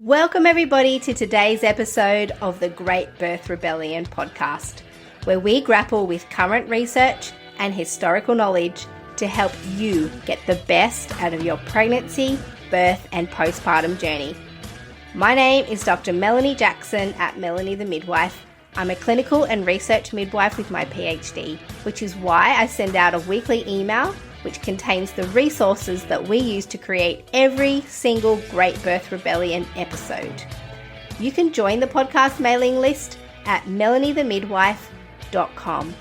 Welcome everybody to today's episode of the Great Birth Rebellion podcast, where we grapple with current research and historical knowledge to help you get the best out of your pregnancy, birth and postpartum journey. My name is Dr. Melanie Jackson at Melanie the Midwife. I'm a clinical and research midwife with my PhD, which is why I send out a weekly email which contains the resources that we use to create every single Great Birth Rebellion episode. You can join the podcast mailing list at melaniethemidwife.com.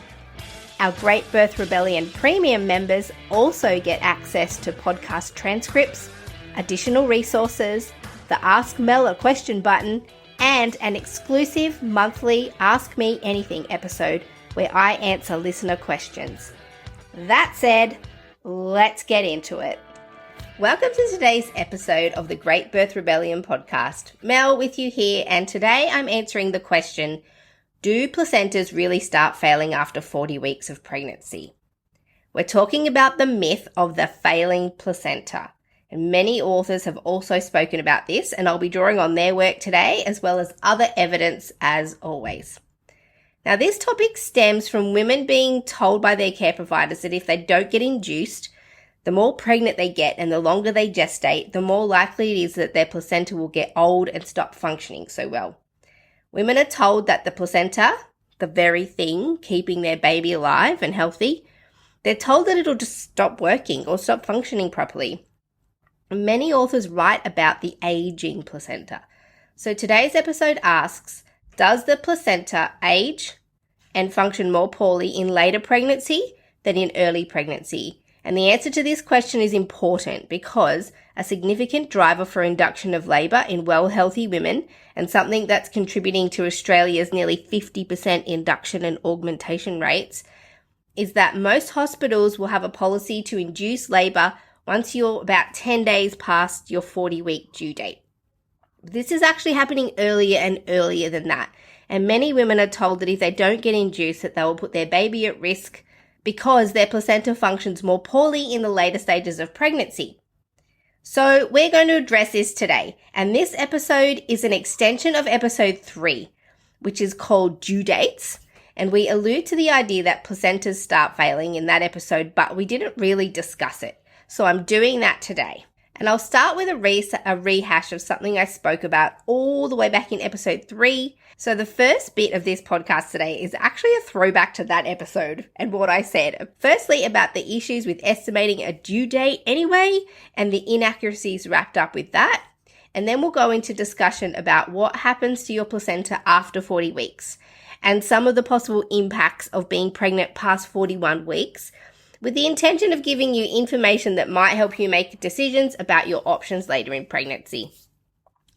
Our Great Birth Rebellion premium members also get access to podcast transcripts, additional resources, the Ask Mel a Question button, and an exclusive monthly Ask Me Anything episode where I answer listener questions. That said, let's get into it. Welcome to today's episode of the Great Birth Rebellion podcast. Mel with you here, and today I'm answering the question, do placentas really start failing after 40 weeks of pregnancy? We're talking about the myth of the failing placenta, and many authors have also spoken about this, and I'll be drawing on their work today as well as other evidence as always. Now, this topic stems from women being told by their care providers that if they don't get induced, the more pregnant they get and the longer they gestate, the more likely it is that their placenta will get old and stop functioning so well. Women are told that the placenta, the very thing keeping their baby alive and healthy, they're told that it'll just stop working or stop functioning properly. Many authors write about the aging placenta. So today's episode asks, does the placenta age and function more poorly in later pregnancy than in early pregnancy? And the answer to this question is important because a significant driver for induction of labour in well-healthy women, and something that's contributing to Australia's nearly 50% induction and augmentation rates, is that most hospitals will have a policy to induce labour once you're about 10 days past your 40-week due date. This is actually happening earlier and earlier than that, and many women are told that if they don't get induced that they will put their baby at risk because their placenta functions more poorly in the later stages of pregnancy. So we're going to address this today, and this episode is an extension of episode 3, which is called Due Dates, and we allude to the idea that placentas start failing in that episode, but we didn't really discuss it. So I'm doing that today. And I'll start with a rehash of something I spoke about all the way back in episode 3. So the first bit of this podcast today is actually a throwback to that episode and what I said. Firstly, about the issues with estimating a due date anyway, and the inaccuracies wrapped up with that. And then we'll go into discussion about what happens to your placenta after 40 weeks and some of the possible impacts of being pregnant past 41 weeks, with the intention of giving you information that might help you make decisions about your options later in pregnancy.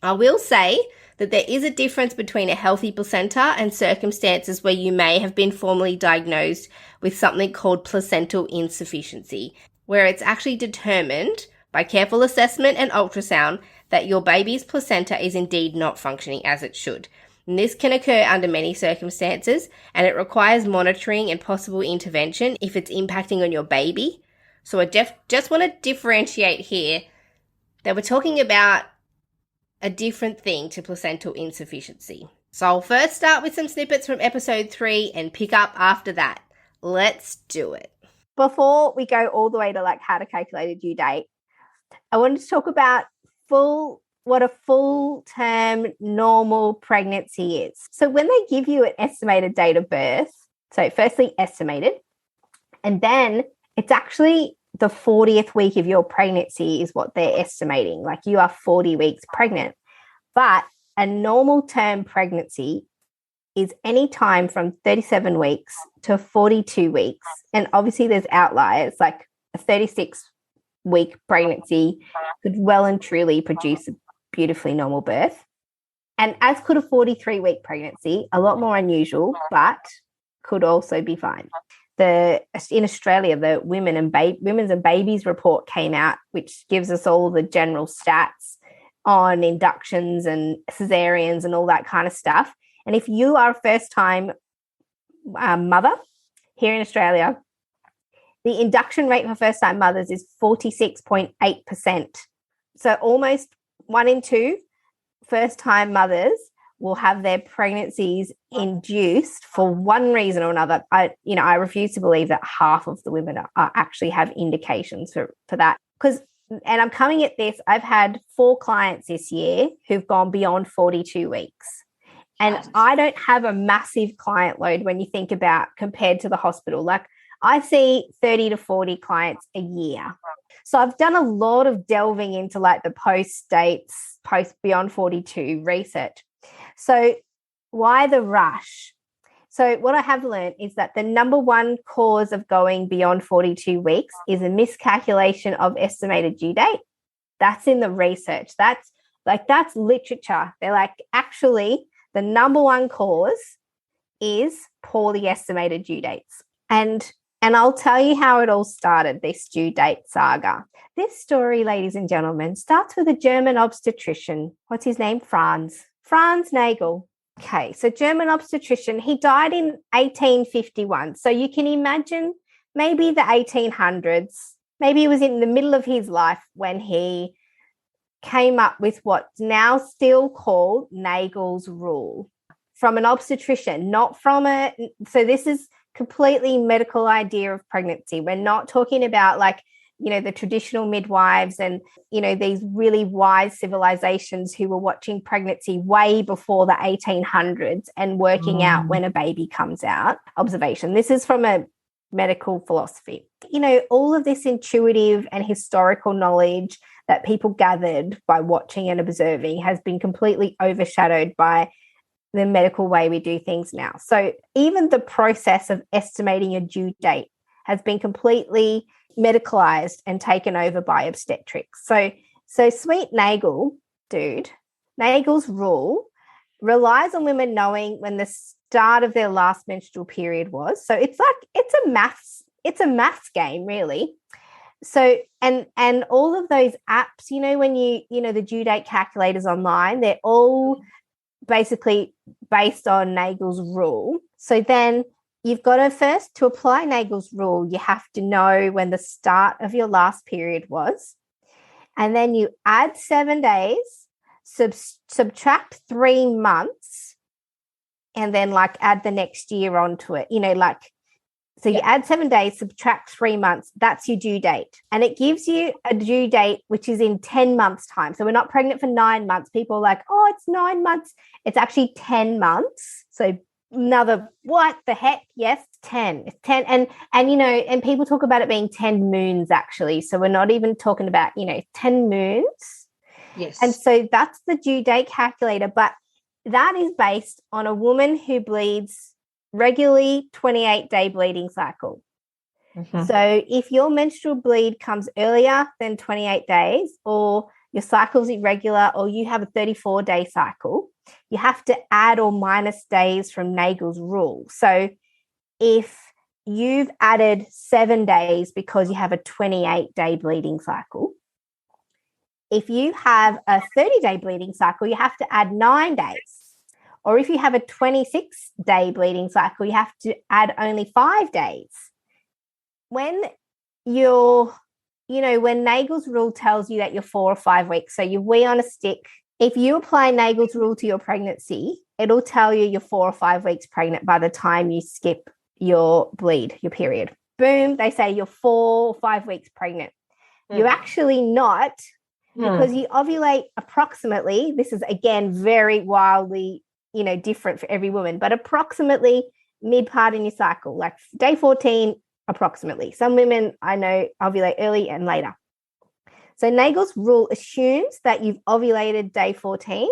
I will say that there is a difference between a healthy placenta and circumstances where you may have been formally diagnosed with something called placental insufficiency, where it's actually determined by careful assessment and ultrasound that your baby's placenta is indeed not functioning as it should. And this can occur under many circumstances, and it requires monitoring and possible intervention if it's impacting on your baby. So I just want to differentiate here that we're talking about a different thing to placental insufficiency. So I'll first start with some snippets from episode 3 and pick up after that. Let's do it. Before we go all the way to how to calculate a due date, I wanted to talk about what a full-term normal pregnancy is. So when they give you an estimated date of birth, so firstly estimated, and then it's actually the 40th week of your pregnancy is what they're estimating. Like you are 40 weeks pregnant. But a normal term pregnancy is any time from 37 weeks to 42 weeks. And obviously there's outliers, like a 36-week pregnancy could well and truly produce a beautifully normal birth, and as could a 43-week pregnancy, a lot more unusual, but could also be fine. In Australia, the Women's and Babies report came out, which gives us all the general stats on inductions and cesareans and all that kind of stuff. And if you are a first-time mother here in Australia, the induction rate for first-time mothers is 46.8%. So almost 1 in 2 first-time mothers will have their pregnancies induced for one reason or another. I refuse to believe that half of the women actually have indications for that. And I'm coming at this, I've had 4 clients this year who've gone beyond 42 weeks. And I don't have a massive client load when you think about compared to the hospital. Like I see 30 to 40 clients a year. So I've done a lot of delving into like the post beyond 42 research. So why the rush? So what I have learned is that the number one cause of going beyond 42 weeks is a miscalculation of estimated due date. That's in the research. That's literature. They're like, actually, the number one cause is poorly estimated due dates. And I'll tell you how it all started, this due date saga. This story, ladies and gentlemen, starts with a German obstetrician. What's his name? Franz Nagel. Okay, so German obstetrician. He died in 1851. So you can imagine maybe the 1800s. Maybe it was in the middle of his life when he came up with what's now still called Nagel's rule from an obstetrician, not from so this is completely medical idea of pregnancy. We're not talking about like, the traditional midwives and, these really wise civilizations who were watching pregnancy way before the 1800s and working out when a baby comes out. Observation. This is from a medical philosophy. All of this intuitive and historical knowledge that people gathered by watching and observing has been completely overshadowed by the medical way we do things now. So even the process of estimating a due date has been completely medicalized and taken over by obstetrics. So sweet Nagel, Nagel's rule relies on women knowing when the start of their last menstrual period was. So it's a maths game, really. So and all of those apps, when the due date calculators online, they're all basically based on Nagel's rule. So then you've got to apply Nagel's rule, you have to know when the start of your last period was. And then you add 7 days, subtract 3 months, and then like add the next year onto it. So you add 7 days, subtract 3 months, that's your due date. And it gives you a due date, which is in 10 months' time. So we're not pregnant for 9 months. People are like, oh, it's 9 months. It's actually 10 months. So another, what the heck? Yes, 10. It's 10. And people talk about it being 10 moons, actually. So we're not even talking about, 10 moons. Yes. And so that's the due date calculator. But that is based on a woman who bleeds regularly 28-day bleeding cycle. Mm-hmm. So if your menstrual bleed comes earlier than 28 days or your cycle's irregular or you have a 34-day cycle, you have to add or minus days from Nagel's rule. So if you've added 7 days because you have a 28-day bleeding cycle, if you have a 30-day bleeding cycle, you have to add 9 days. Or if you have a 26-day bleeding cycle, you have to add only 5 days. When when Nagel's rule tells you that you're 4 or 5 weeks, so you wee on a stick, if you apply Nagel's rule to your pregnancy, it'll tell you you're 4 or 5 weeks pregnant by the time you skip your period. Boom, they say you're 4 or 5 weeks pregnant. You're actually not, because you ovulate approximately, this is again very wildly different for every woman, but approximately mid-part in your cycle, like day 14, approximately. Some women I know ovulate early and later. So Nagel's rule assumes that you've ovulated day 14,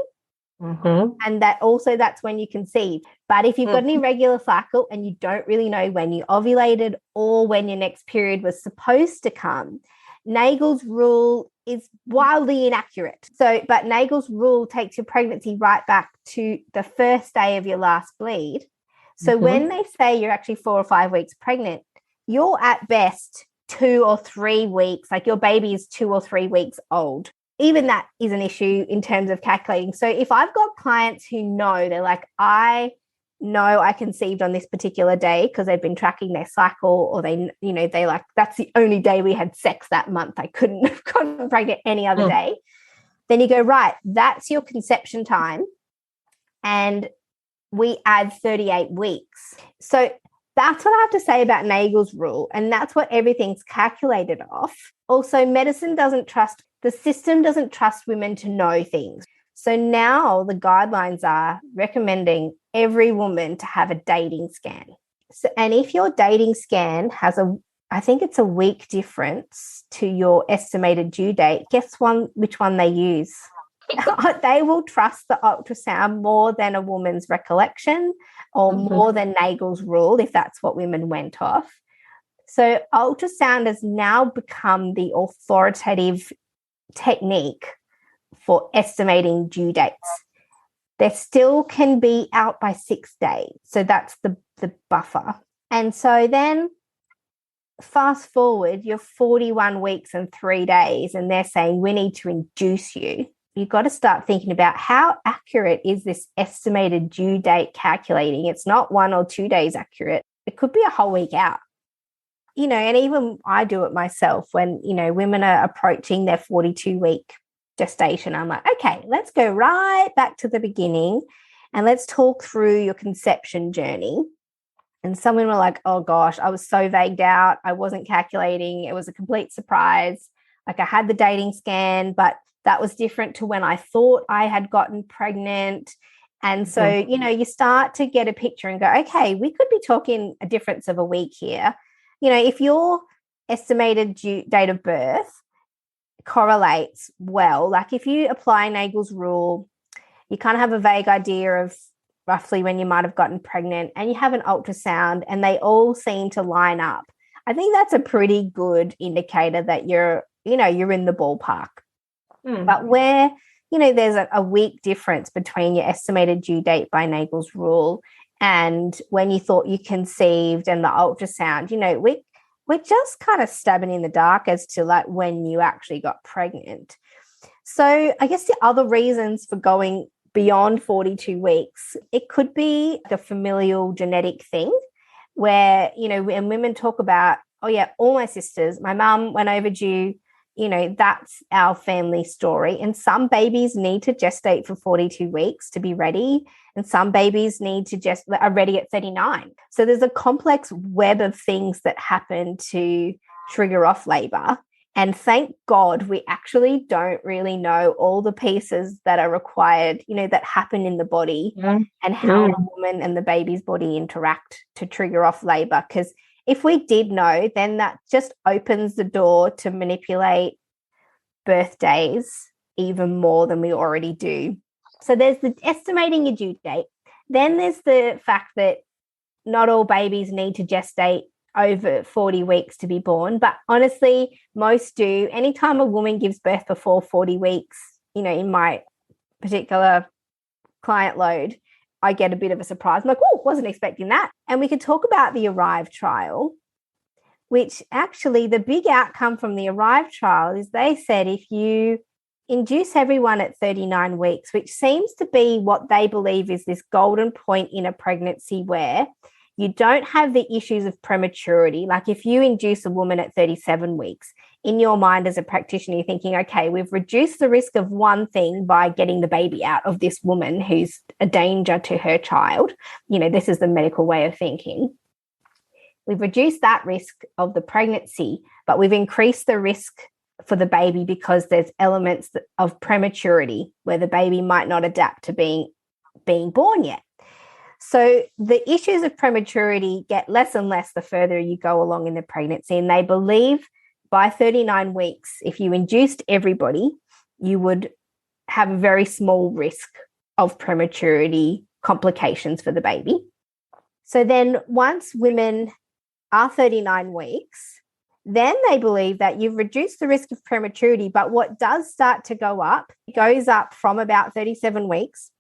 and that's when you conceive. But if you've got an irregular cycle and you don't really know when you ovulated or when your next period was supposed to come, Nagel's rule is wildly inaccurate. But Nagel's rule takes your pregnancy right back to the first day of your last bleed. So when they say you're actually 4 or 5 weeks pregnant, you're at best 2 or 3 weeks, like your baby is 2 or 3 weeks old. Even that is an issue in terms of calculating. So if I've got clients who know, they're like, I know I conceived on this particular day because they've been tracking their cycle, or they like, that's the only day we had sex that month. I couldn't have gotten pregnant any other day. Then you go, right, that's your conception time, and we add 38 weeks. So that's what I have to say about Nagel's rule, and that's what everything's calculated off. Also, the system doesn't trust women to know things. So now the guidelines are recommending every woman to have a dating scan. So, and if your dating scan has I think it's a week difference to your estimated due date, guess which one they use? They will trust the ultrasound more than a woman's recollection or more than Nagel's rule, if that's what women went off. So ultrasound has now become the authoritative technique for estimating due dates. There still can be out by 6 days. So that's the buffer. And so then fast forward, you're 41 weeks and 3 days, and they're saying we need to induce you. You've got to start thinking about how accurate is this estimated due date calculating. It's not 1 or 2 days accurate. It could be a whole week out. And even I do it myself when, women are approaching their 42-week gestation. I'm like, okay, let's go right back to the beginning and let's talk through your conception journey. And some women were like, oh gosh, I was so vagued out. I wasn't calculating. It was a complete surprise. Like I had the dating scan, but that was different to when I thought I had gotten pregnant. And so, you start to get a picture and go, okay, we could be talking a difference of a week here. If your estimated date of birth correlates well, like if you apply Nagel's rule, you kind of have a vague idea of roughly when you might have gotten pregnant, and you have an ultrasound and they all seem to line up. I think that's a pretty good indicator that you're in the ballpark. But where, there's a week difference between your estimated due date by Nagel's rule and when you thought you conceived and the ultrasound, we're just kind of stabbing in the dark as to like when you actually got pregnant. So I guess the other reasons for going beyond 42 weeks, it could be a familial genetic thing where, when women talk about, oh yeah, all my sisters, my mum went overdue, that's our family story. And some babies need to gestate for 42 weeks to be ready. And some babies are ready at 39. So there's a complex web of things that happen to trigger off labor. And thank God we actually don't really know all the pieces that are required, that happen in the body and how a woman and the baby's body interact to trigger off labor. Because if we did know, then that just opens the door to manipulate birthdays even more than we already do. So there's the estimating your due date. Then there's the fact that not all babies need to gestate over 40 weeks to be born, but honestly, most do. Anytime a woman gives birth before 40 weeks, in my particular client load, I get a bit of a surprise. I'm like, oh, wasn't expecting that. And we could talk about the ARRIVE trial, which actually the big outcome from the ARRIVE trial is they said if you induce everyone at 39 weeks, which seems to be what they believe is this golden point in a pregnancy where you don't have the issues of prematurity. Like if you induce a woman at 37 weeks, in your mind as a practitioner, you're thinking, okay, we've reduced the risk of one thing by getting the baby out of this woman who's a danger to her child. This is the medical way of thinking. We've reduced that risk of the pregnancy, but we've increased the risk for the baby because there's elements of prematurity where the baby might not adapt to being born yet. So the issues of prematurity get less and less the further you go along in the pregnancy. And they believe by 39 weeks, if you induced everybody, you would have a very small risk of prematurity complications for the baby. So then once women are 39 weeks, then they believe that you've reduced the risk of prematurity. But what does start to go up, it goes up from about 37 weeks,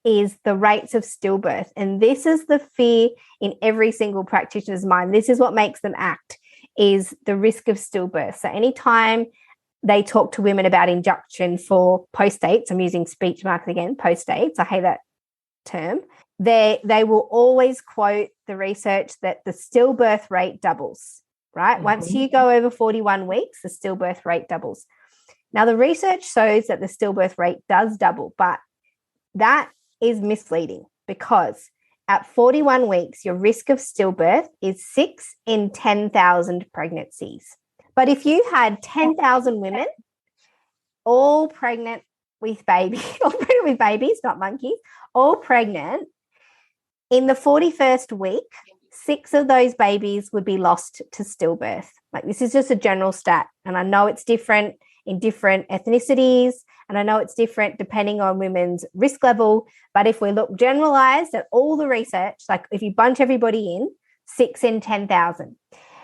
is the rates of stillbirth. And this is the fear in every single practitioner's mind. This is what makes them act, is the risk of stillbirth. So anytime they talk to women about induction for post-dates, I'm using speech marks again, post-dates, I hate that term, they will always quote the research that the stillbirth rate doubles, right? Once you go over 41 weeks, the stillbirth rate doubles. Now, the research shows that the stillbirth rate does double, but that is misleading because at 41 weeks, your risk of stillbirth is 6 in 10,000 pregnancies. But if you had 10,000 women all pregnant with babies, not monkeys, all pregnant, in the 41st week, 6 of those babies would be lost to stillbirth. Like, this is just a general stat. And I know it's different in different ethnicities, and I know it's different depending on women's risk level. But if we look generalized at all the research, like if you bunch everybody in, 6 in 10,000.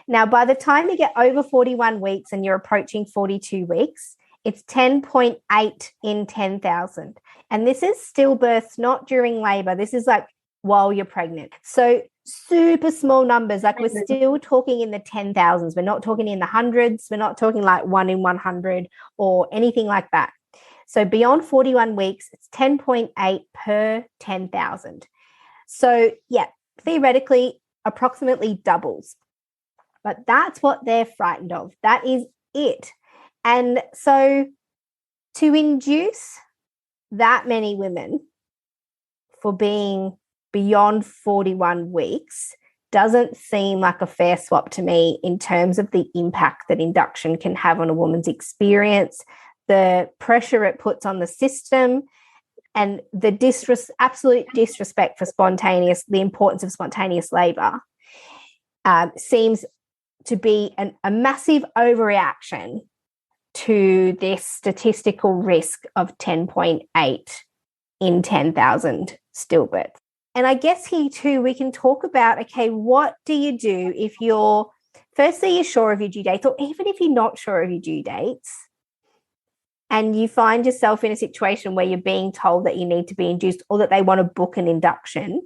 Now, by the time you get over 41 weeks and you're approaching 42 weeks, it's 10.8 in 10,000. And this is stillbirths, not during labor. This is like while you're pregnant. So super small numbers. Like, we're still talking in the 10,000s. We're not talking in the hundreds. We're not talking like 1 in 100 or anything like that. So beyond 41 weeks, it's 10.8 per 10,000. So yeah, theoretically, approximately doubles. But that's what they're frightened of. That is it. And so to induce that many women for being beyond 41 weeks doesn't seem like a fair swap to me in terms of the impact that induction can have on a woman's experience, the pressure it puts on the system, and the absolute disrespect for the importance of spontaneous labour seems to be a massive overreaction to this statistical risk of 10.8 in 10,000 stillbirths. And I guess here too, we can talk about, okay, what do you do if you're sure of your due dates, or even if you're not sure of your due dates, and you find yourself in a situation where you're being told that you need to be induced or that they want to book an induction,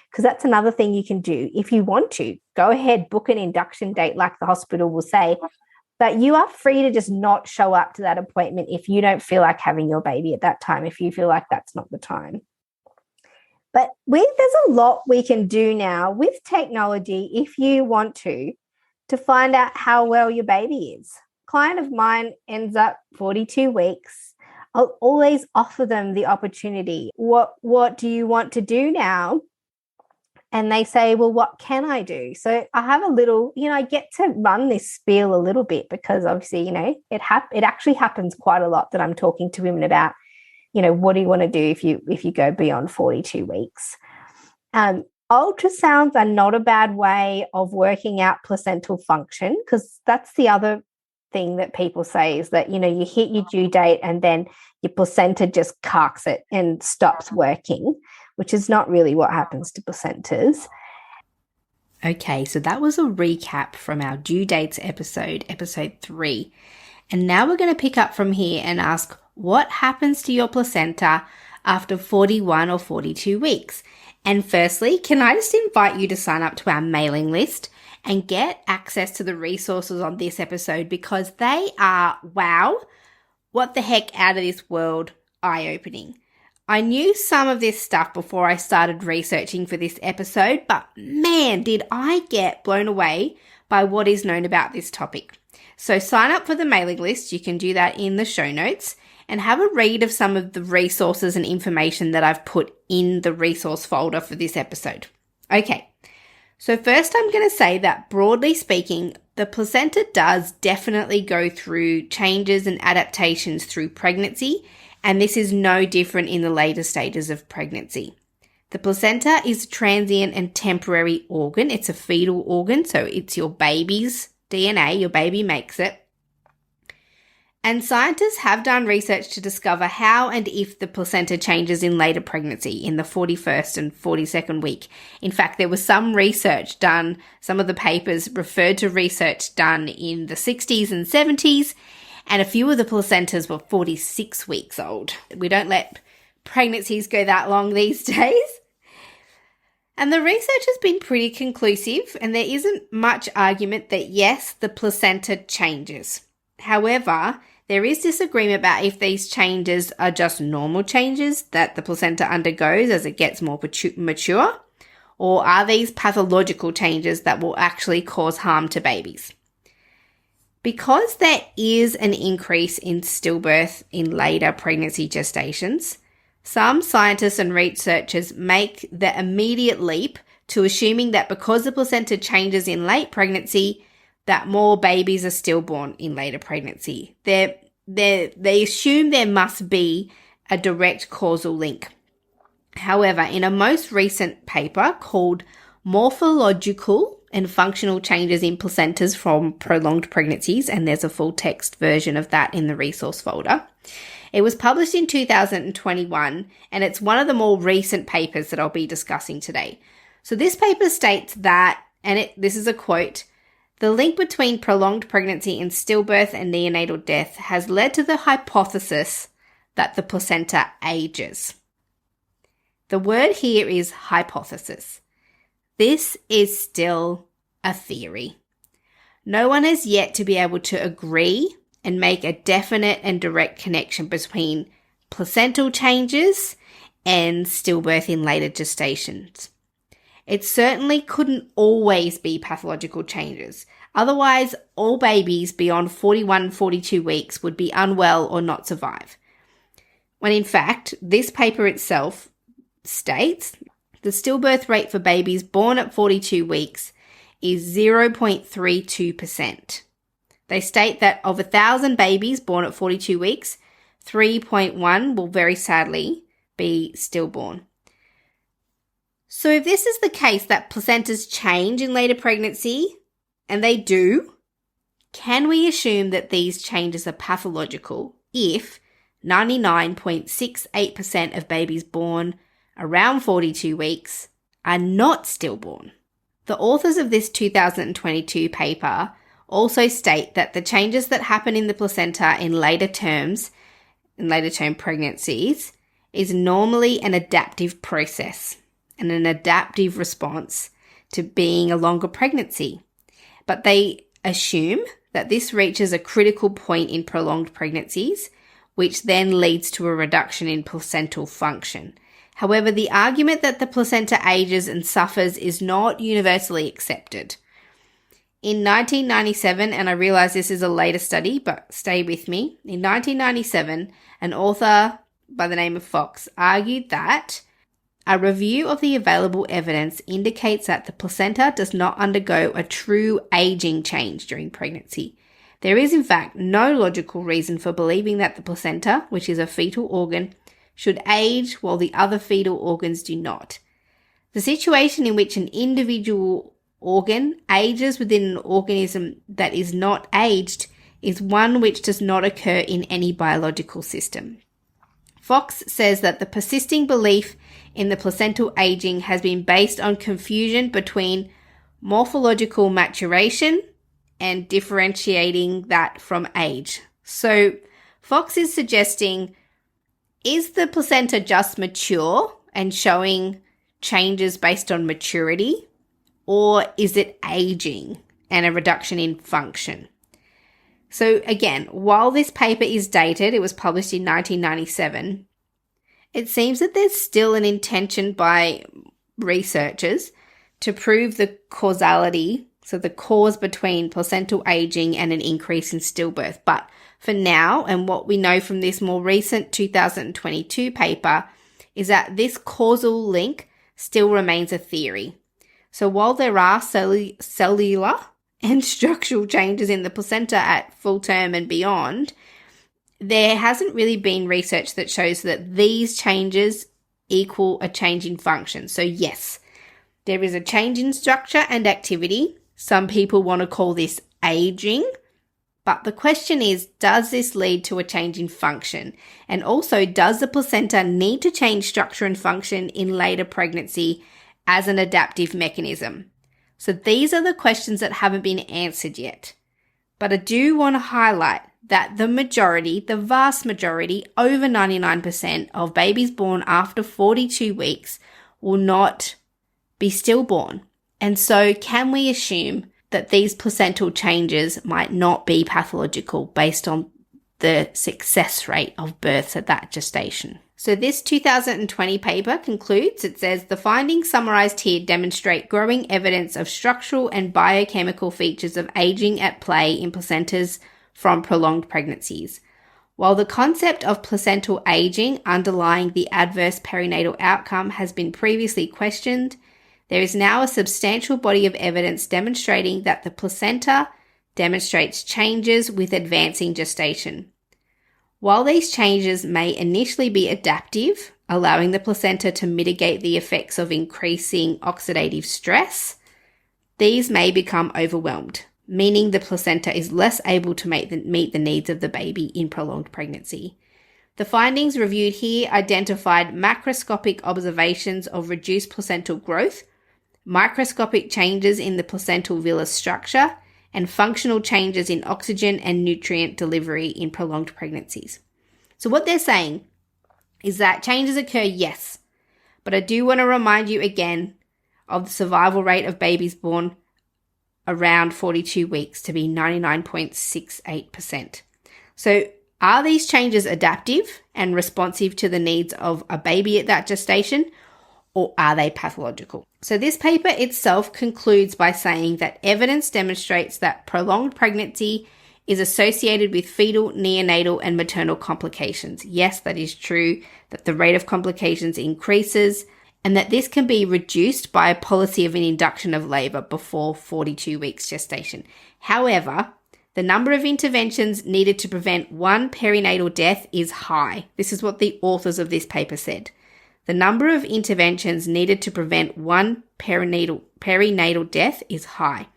because that's another thing you can do. If you want to, go ahead, book an induction date like the hospital will say, but you are free to just not show up to that appointment if you don't feel like having your baby at that time, if you feel like that's not the time. But there's a lot we can do now with technology if you want to find out how well your baby is. A client of mine ends up 42 weeks. I'll always offer them the opportunity. What do you want to do now? And they say, well, what can I do? So I have a little, I get to run this spiel a little bit because obviously, it actually happens quite a lot that I'm talking to women about, what do you want to do if you go beyond 42 weeks? Ultrasounds are not a bad way of working out placental function, because that's the other thing that people say is that, you hit your due date and then your placenta just carks it and stops working, which is not really what happens to placentas. Okay, so that was a recap from our due dates episode 3. And now we're going to pick up from here and ask, what happens to your placenta after 41 or 42 weeks? And firstly, can I just invite you to sign up to our mailing list and get access to the resources on this episode, because they are, wow, what the heck, out of this world, eye-opening. I knew some of this stuff before I started researching for this episode, but man, did I get blown away by what is known about this topic. So sign up for the mailing list. You can do that in the show notes, and have a read of some of the resources and information that I've put in the resource folder for this episode. Okay, so first I'm going to say that broadly speaking, the placenta does definitely go through changes and adaptations through pregnancy, and this is no different in the later stages of pregnancy. The placenta is a transient and temporary organ. It's a fetal organ, so it's your baby's DNA, your baby makes it. And scientists have done research to discover how and if the placenta changes in later pregnancy, in the 41st and 42nd week. In fact, there was some research done, some of the papers referred to research done in the 60s and 70s, and a few of the placentas were 46 weeks old. We don't let pregnancies go that long these days. And the research has been pretty conclusive, and there isn't much argument that yes, the placenta changes. However, there is disagreement about if these changes are just normal changes that the placenta undergoes as it gets more mature, or are these pathological changes that will actually cause harm to babies. Because there is an increase in stillbirth in later pregnancy gestations, some scientists and researchers make the immediate leap to assuming that because the placenta changes in late pregnancy, that more babies are stillborn in later pregnancy. They assume there must be a direct causal link. However, in a most recent paper called Morphological and Functional Changes in Placentas from Prolonged Pregnancies, and there's a full text version of that in the resource folder, it was published in 2021, and it's one of the more recent papers that I'll be discussing today. So this paper states that, and this is a quote, "The link between prolonged pregnancy and stillbirth and neonatal death has led to the hypothesis that the placenta ages." The word here is hypothesis. This is still a theory. No one has yet to be able to agree and make a definite and direct connection between placental changes and stillbirth in later gestations. It certainly couldn't always be pathological changes. Otherwise, all babies beyond 41-42 weeks would be unwell or not survive. When in fact, this paper itself states the stillbirth rate for babies born at 42 weeks is 0.32%. They state that of 1,000 babies born at 42 weeks, 3.1 will very sadly be stillborn. So if this is the case that placentas change in later pregnancy, and they do, can we assume that these changes are pathological if 99.68% of babies born around 42 weeks are not stillborn? The authors of this 2022 paper also state that the changes that happen in the placenta in later term pregnancies is normally an adaptive process and an adaptive response to being a longer pregnancy. But they assume that this reaches a critical point in prolonged pregnancies, which then leads to a reduction in placental function. However, the argument that the placenta ages and suffers is not universally accepted. In 1997, and I realize this is a later study, but stay with me. In 1997, an author by the name of Fox argued that a review of the available evidence indicates that the placenta does not undergo a true aging change during pregnancy. There is, in fact, no logical reason for believing that the placenta, which is a fetal organ, should age while the other fetal organs do not. The situation in which an individual organ ages within an organism that is not aged is one which does not occur in any biological system. Fox says that the persisting belief in the placental aging has been based on confusion between morphological maturation and differentiating that from age. So Fox is suggesting, is the placenta just mature and showing changes based on maturity, or is it aging and a reduction in function? So again, while this paper is dated, it was published in 1997, it seems that there's still an intention by researchers to prove the causality, so the cause between placental aging and an increase in stillbirth. But for now, and what we know from this more recent 2022 paper, is that this causal link still remains a theory. So while there are cellular and structural changes in the placenta at full term and beyond, there hasn't really been research that shows that these changes equal a change in function. So yes, there is a change in structure and activity. Some people want to call this aging, but the question is, does this lead to a change in function? And also, does the placenta need to change structure and function in later pregnancy as an adaptive mechanism? So these are the questions that haven't been answered yet. But I do want to highlight that the vast majority, over 99% of babies born after 42 weeks will not be stillborn. And so can we assume that these placental changes might not be pathological based on the success rate of births at that gestation? So this 2020 paper concludes, it says, the findings summarized here demonstrate growing evidence of structural and biochemical features of aging at play in placentas from prolonged pregnancies. While the concept of placental aging underlying the adverse perinatal outcome has been previously questioned, there is now a substantial body of evidence demonstrating that the placenta demonstrates changes with advancing gestation. While these changes may initially be adaptive, allowing the placenta to mitigate the effects of increasing oxidative stress, these may become overwhelmed, meaning the placenta is less able to meet the needs of the baby in prolonged pregnancy. The findings reviewed here identified macroscopic observations of reduced placental growth, microscopic changes in the placental villus structure, and functional changes in oxygen and nutrient delivery in prolonged pregnancies. So what they're saying is that changes occur, yes, but I do want to remind you again of the survival rate of babies born around 42 weeks to be 99.68%. So are these changes adaptive and responsive to the needs of a baby at that gestation, or are they pathological? So this paper itself concludes by saying that evidence demonstrates that prolonged pregnancy is associated with fetal, neonatal, and maternal complications. Yes, that is true, that the rate of complications increases, and that this can be reduced by a policy of an induction of labour before 42 weeks gestation. However, the number of interventions needed to prevent one perinatal death is high. This is what the authors of this paper said. The number of interventions needed to prevent one perinatal death is high.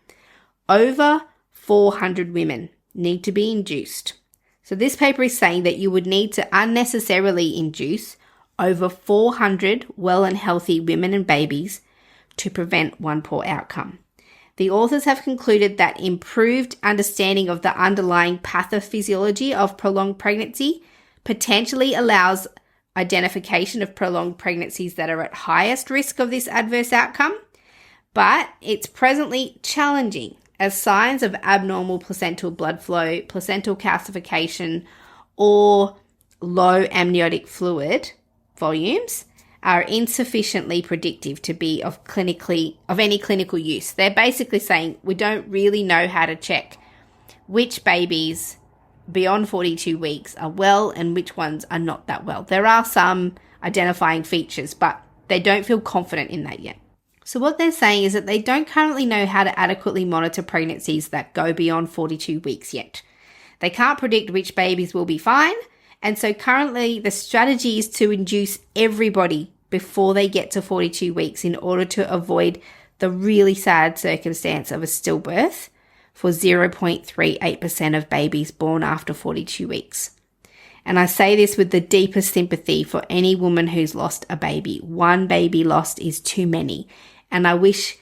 Over 400 women need to be induced. So this paper is saying that you would need to unnecessarily induce over 400 well and healthy women and babies to prevent one poor outcome. The authors have concluded that improved understanding of the underlying pathophysiology of prolonged pregnancy potentially allows identification of prolonged pregnancies that are at highest risk of this adverse outcome, but it's presently challenging as signs of abnormal placental blood flow, placental calcification, or low amniotic fluid volumes are insufficiently predictive to be of any clinical use. They're basically saying we don't really know how to check which babies beyond 42 weeks are well and which ones are not that well. There are some identifying features, but they don't feel confident in that yet. So what they're saying is that they don't currently know how to adequately monitor pregnancies that go beyond 42 weeks yet. They can't predict which babies will be fine, and so currently the strategy is to induce everybody before they get to 42 weeks in order to avoid the really sad circumstance of a stillbirth for 0.38% of babies born after 42 weeks. And I say this with the deepest sympathy for any woman who's lost a baby. One baby lost is too many, and I wish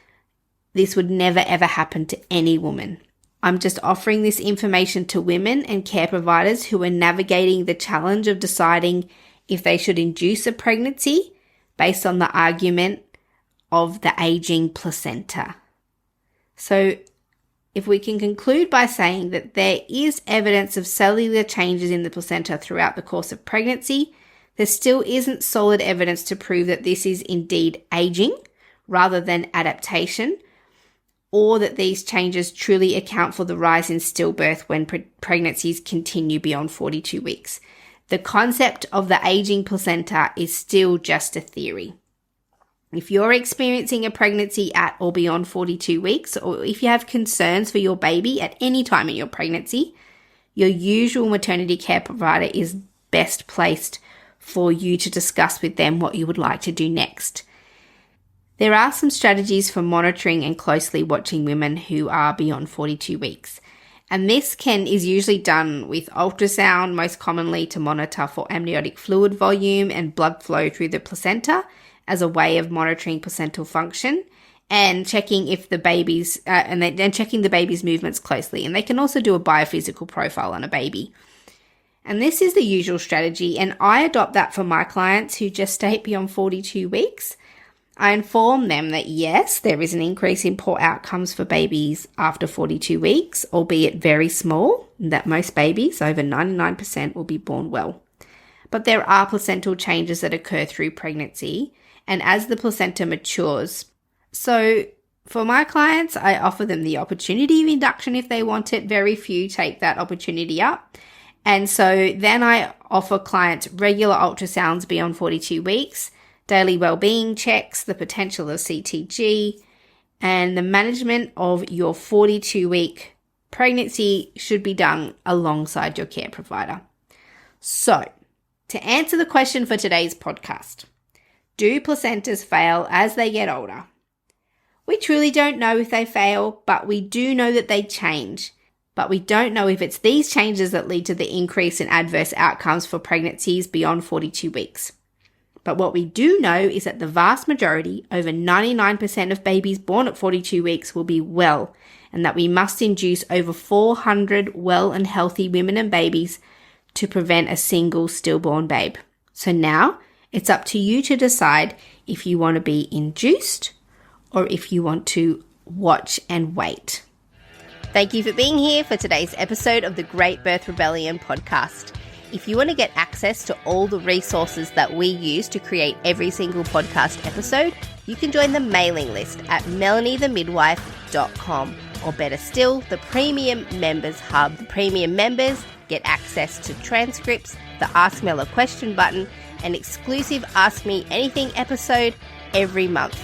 this would never ever happen to any woman. I'm just offering this information to women and care providers who are navigating the challenge of deciding if they should induce a pregnancy based on the argument of the aging placenta. So if we can conclude by saying that there is evidence of cellular changes in the placenta throughout the course of pregnancy, there still isn't solid evidence to prove that this is indeed aging rather than adaptation, or that these changes truly account for the rise in stillbirth when pregnancies continue beyond 42 weeks. The concept of the aging placenta is still just a theory. If you're experiencing a pregnancy at or beyond 42 weeks, or if you have concerns for your baby at any time in your pregnancy, your usual maternity care provider is best placed for you to discuss with them what you would like to do next. There are some strategies for monitoring and closely watching women who are beyond 42 weeks. And this is usually done with ultrasound, most commonly to monitor for amniotic fluid volume and blood flow through the placenta as a way of monitoring placental function, and checking if the baby's and checking the baby's movements closely. And they can also do a biophysical profile on a baby. And this is the usual strategy, and I adopt that for my clients who gestate beyond 42 weeks. I inform them that yes, there is an increase in poor outcomes for babies after 42 weeks, albeit very small, and that most babies, over 99%, will be born well. but there are placental changes that occur through pregnancy and as the placenta matures. So for my clients, I offer them the opportunity of induction if they want it. Very few take that opportunity up. And so then I offer clients regular ultrasounds beyond 42 weeks, daily wellbeing checks, the potential of CTG, and the management of your 42-week pregnancy should be done alongside your care provider. So, to answer the question for today's podcast, do placentas fail as they get older? We truly don't know if they fail, but we do know that they change. But we don't know if it's these changes that lead to the increase in adverse outcomes for pregnancies beyond 42 weeks. But what we do know is that the vast majority, over 99% of babies born at 42 weeks will be well, and that we must induce over 400 well and healthy women and babies to prevent a single stillborn babe. So now it's up to you to decide if you want to be induced or if you want to watch and wait. Thank you for being here for today's episode of the Great Birth Rebellion podcast. If you want to get access to all the resources that we use to create every single podcast episode, you can join the mailing list at melaniethemidwife.com, or better still, the Premium Members Hub. The Premium members get access to transcripts, the Ask Mel a Question button, an exclusive Ask Me Anything episode every month.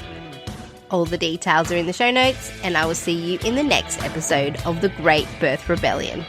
All the details are in the show notes, and I will see you in the next episode of the Great Birth Rebellion.